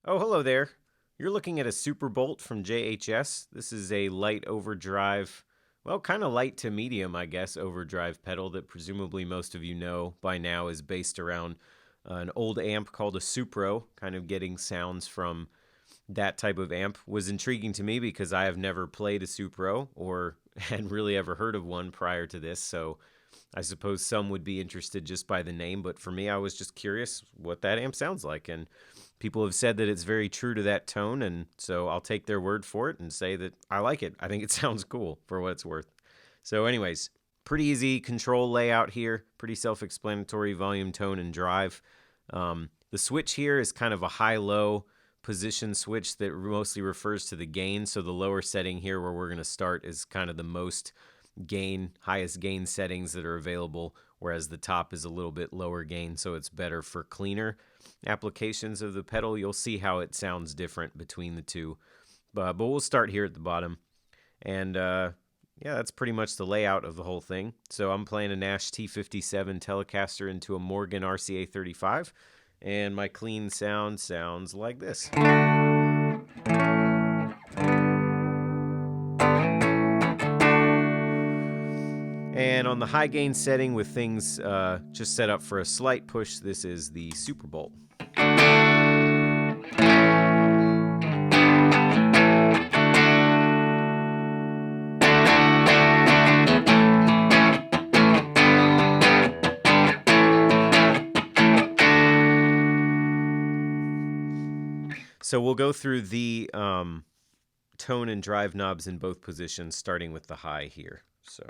Oh, hello there. You're looking at a Superbolt from JHS. This is a light overdrive, well, kind of light to medium, I guess, overdrive pedal that presumably most of you know by now is based around an old amp called a Supro, kind of getting sounds from that type of amp. Was intriguing to me because I have never played a Supro or had really ever heard of one prior to this, so I suppose some would be interested just by the name, but for me, I was just curious what that amp sounds like, and people have said that it's very true to that tone, and so I'll take their word for it and say that I like it. I think it sounds cool for what it's worth. So anyways, pretty easy control layout here, pretty self-explanatory volume, tone, and drive. The switch here is kind of a high-low position switch that mostly refers to the gain, so the lower setting here where we're going to start is kind of the most highest gain settings that are available, whereas the top is a little bit lower gain, so it's better for cleaner applications of the pedal. You'll see how it sounds different between the two, but we'll start here at the bottom. And yeah, that's pretty much the layout of the whole thing. So I'm playing a Nash T-57 telecaster into a Morgan RCA35, and my clean sound sounds like this. And on the high gain setting with things just set up for a slight push, this is the Superbolt. So we'll go through the tone and drive knobs in both positions, starting with the high here. So.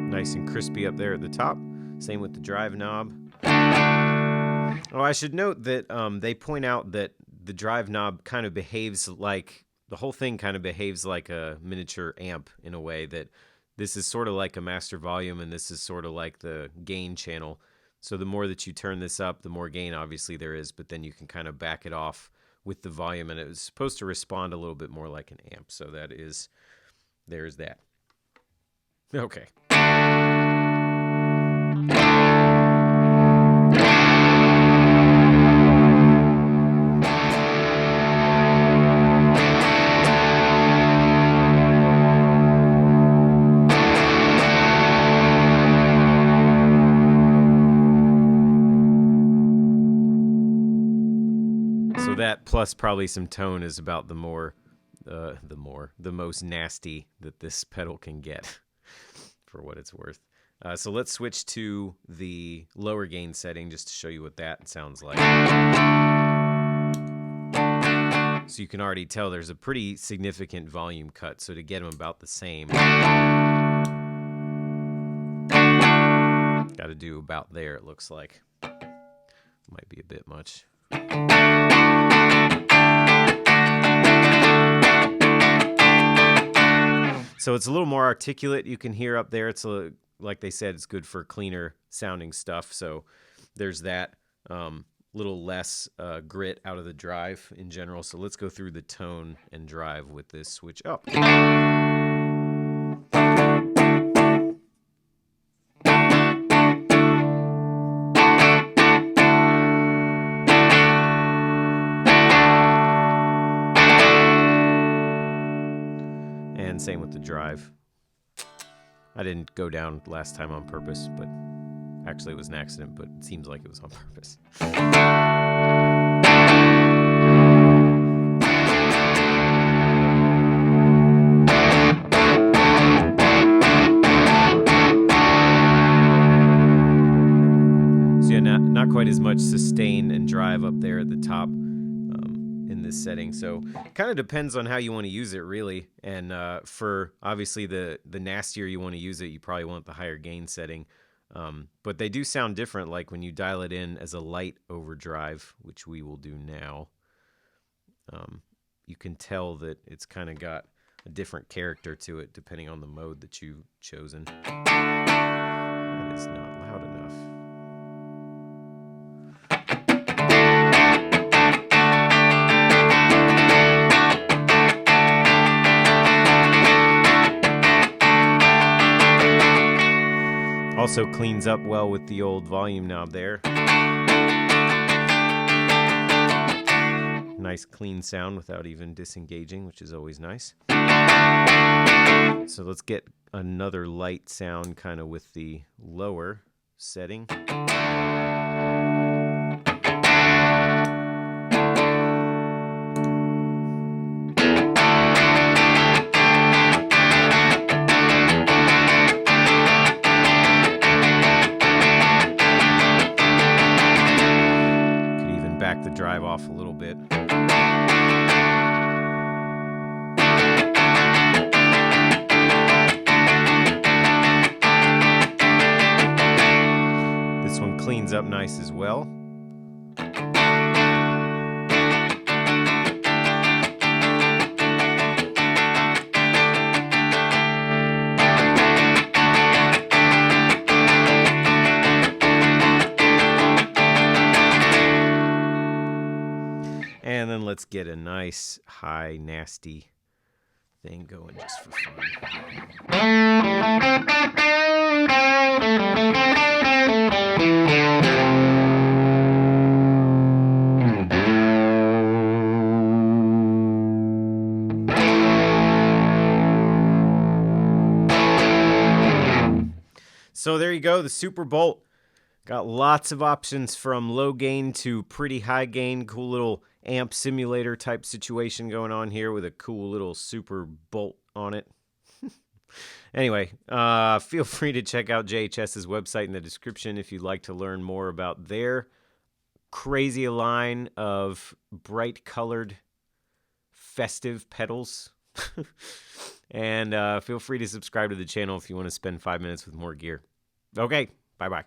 Nice and crispy up there at the top. Same with the drive knob. Oh, I should note that they point out that the drive knob kind of behaves like, the whole thing kind of behaves like a miniature amp in a way, that this is sort of like a master volume and this is sort of like the gain channel. So the more that you turn this up, the more gain obviously there is, but then you can kind of back it off with the volume, and it was supposed to respond a little bit more like an amp. So there's that. Okay. So that plus probably some tone is about the most nasty that this pedal can get, for what it's worth. So let's switch to the lower gain setting just to show you what that sounds like. So you can already tell there's a pretty significant volume cut. So to get them about the same, got to do about there, it looks like. Might be a bit much. So it's a little more articulate. You can hear up there. It's like they said, it's good for cleaner sounding stuff. So there's that. Little less grit out of the drive in general. So let's go through the tone and drive with this switch up. And same with the drive. I didn't go down last time on purpose, but actually it was an accident, but it seems like it was on purpose. So yeah, not quite as much sustain and drive up there at the top in this setting. So it kind of depends on how you want to use it, really. And for obviously the nastier you want to use it, you probably want the higher gain setting. But they do sound different, like when you dial it in as a light overdrive, which we will do now. You can tell that it's kind of got a different character to it depending on the mode that you've chosen. That is not loud enough. also cleans up well with the old volume knob there. Nice clean sound without even disengaging, which is always nice. So let's get another light sound kind of with the lower setting. Could even back the drive off a little bit. This one cleans up nice as well. And then let's get a nice, high, nasty thing going just for fun. So there you go, the Superbolt. Got lots of options from low gain to pretty high gain. Cool little amp simulator type situation going on here with a cool little Superbolt on it. Anyway, feel free to check out JHS's website in the description if you'd like to learn more about their crazy line of bright colored festive pedals. And feel free to subscribe to the channel if you want to spend 5 minutes with more gear. Okay, bye-bye.